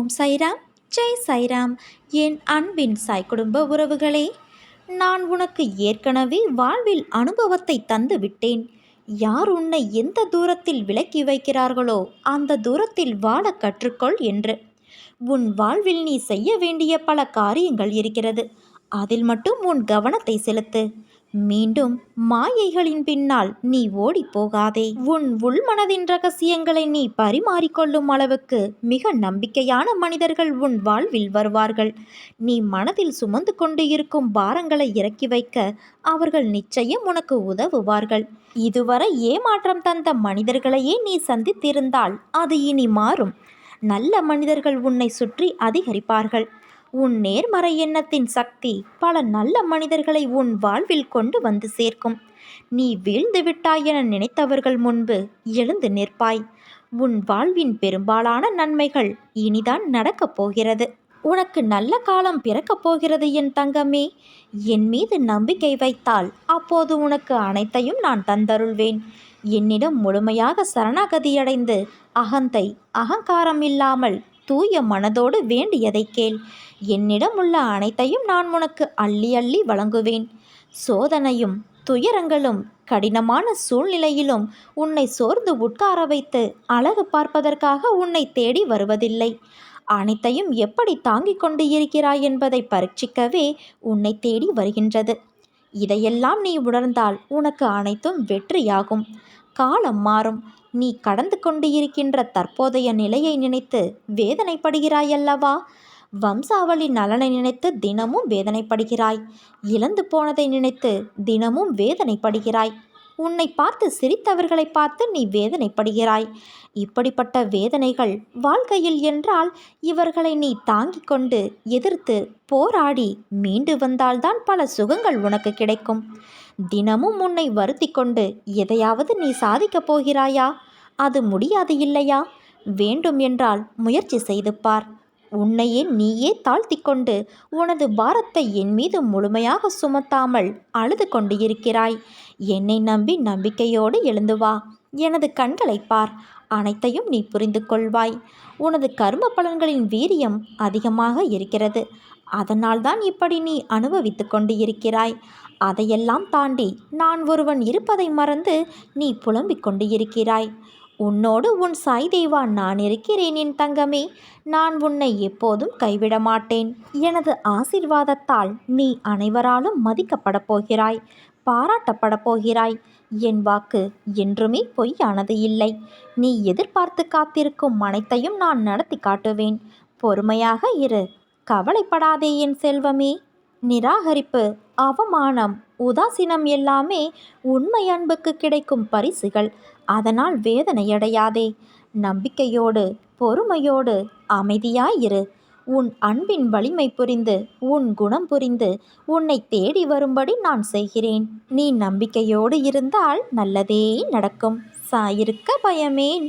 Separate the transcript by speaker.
Speaker 1: ஓம் சைராம், ஜெய் சைராம். என் அன்பின் சாய் குடும்ப உறவுகளே, நான் உனக்கு ஏற்கனவே வாழ்வில் அனுபவத்தை தந்து விட்டேன். யார் உன்னை எந்த தூரத்தில் விலக்கி வைக்கிறார்களோ அந்த தூரத்தில் வாழ கற்றுக்கொள் என்று. உன் வாழ்வில் நீ செய்ய வேண்டிய பல காரியங்கள் இருக்கிறது. அதில் மட்டும் உன் கவனத்தை செலுத்து. மீண்டும் மாயைகளின் பின்னால் நீ ஓடி போகாதே. உன் உள்மனதின் ரகசியங்களை நீ பரிமாறிக்கொள்ளும் அளவுக்கு மிக நம்பிக்கையான மனிதர்கள் உன் வாழ்வில் வருவார்கள். நீ மனதில் சுமந்து கொண்டு இருக்கும் பாரங்களை இறக்கி வைக்க அவர்கள் நிச்சயம் உனக்கு உதவுவார்கள். இதுவரை ஏமாற்றம் தந்த மனிதர்களையே நீ சந்தித்திருந்தால் அது இனி மாறும். நல்ல மனிதர்கள் உன்னை சுற்றி அதிகரிப்பார்கள். உன் நேர்மறை எண்ணத்தின் சக்தி பல நல்ல மனிதர்களை உன் வாழ்வில் கொண்டு வந்து சேர்க்கும். நீ வீழ்ந்து விட்டாய் என நினைத்தவர்கள் முன்பு எழுந்து நிற்பாய். உன் வாழ்வின் பெரும்பாலான நன்மைகள் இனிதான் நடக்கப் போகிறது. உனக்கு நல்ல காலம் பிறக்கப் போகிறது என் தங்கமே. என் மீது நம்பிக்கை வைத்தால் அப்போது உனக்கு அனைத்தையும் நான் தந்தருள்வேன். என்னிடம் முழுமையாக சரணாகதியடைந்து அகந்தை அகங்காரம் இல்லாமல் தூய மனதோடு வேண்டியதை கேள். என்னிடம் உள்ள அனைத்தையும் நான் உனக்கு அள்ளி அள்ளி வழங்குவேன். சோதனையும் துயரங்களும் கடினமான சூழ்நிலையிலும் உன்னை சோர்ந்து உட்கார வைத்து அழகு பார்ப்பதற்காக உன்னை தேடி வருவதில்லை. அனைத்தையும் எப்படி தாங்கிக் கொண்டு இருக்கிறாய் என்பதை பரீட்சிக்கவே உன்னை தேடி வருகின்றது. இதையெல்லாம் நீ உணர்ந்தால் உனக்கு அனைத்தும் வெற்றியாகும். காலம் மாறும். நீ கடந்து கொண்டு இருக்கின்ற தற்போதைய நிலையை நினைத்து வேதனைப்படுகிறாயல்லவா? வம்சாவளி நலனை நினைத்து தினமும் வேதனைப்படுகிறாய். இழந்து போனதை நினைத்து தினமும் வேதனைப்படுகிறாய். உன்னை பார்த்து சிரித்தவர்களை பார்த்து நீ வேதனைப்படுகிறாய். இப்படிப்பட்ட வேதனைகள் வாழ்க்கையில் என்றால் இவர்களை நீ தாங்கிக் கொண்டு எதிர்த்து போராடி மீண்டு வந்தால்தான் பல சுகங்கள் உனக்கு கிடைக்கும். தினமும் உன்னை வருத்தி கொண்டு எதையாவது நீ சாதிக்கப் போகிறாயா? அது முடியாது இல்லையா? வேண்டும் என்றால் முயற்சி செய்து பார். உன்னையே நீயே தாழ்த்தி கொண்டு உனது பாரத்தை என் மீது முழுமையாக சுமத்தாமல் அழுது கொண்டு இருக்கிறாய். என்னை நம்பி நம்பிக்கையோடு எழுந்து வா. எனது கண்களை பார். அனைத்தையும் நீ புரிந்து கொள்வாய். உனது கர்ம பலன்களின் வீரியம் அதிகமாக இருக்கிறது. அதனால்தான் இப்படி நீ அனுபவித்து கொண்டு இருக்கிறாய். அதையெல்லாம் தாண்டி நான் ஒருவன் இருப்பதை மறந்து நீ புலம்பிக் கொண்டு இருக்கிறாய். உன்னோடு உன் சாய் தேவா நான் இருக்கிறேன் என் தங்கமே. நான் உன்னை எப்போதும் கைவிட மாட்டேன். எனது ஆசீர்வாதத்தால் நீ அனைவராலும் மதிக்கப்படப் போகிறாய், பாராட்டப்படப் போகிறாய். என் வாக்கு என்றுமே பொய்யானது இல்லை. நீ எதிர்பார்த்து காத்திருக்கும் அனைத்தையும் நான் நடத்தி காட்டுவேன். பொறுமையாக இரு. கவலைப்படாதே என் செல்வமே. நிராகரிப்பு, அவமானம், உதாசீனம் எல்லாமே உண்மை அன்புக்கு கிடைக்கும் பரிசுகள். அதனால் வேதனையடையாதே. நம்பிக்கையோடு பொறுமையோடு அமைதியாயிரு. உன் அன்பின் வலிமை புரிந்து உன் குணம் புரிந்து உன்னை தேடி வரும்படி நான் செய்கிறேன். நீ நம்பிக்கையோடு இருந்தால் நல்லதே நடக்கும். சாயிருக்க பயமேன்.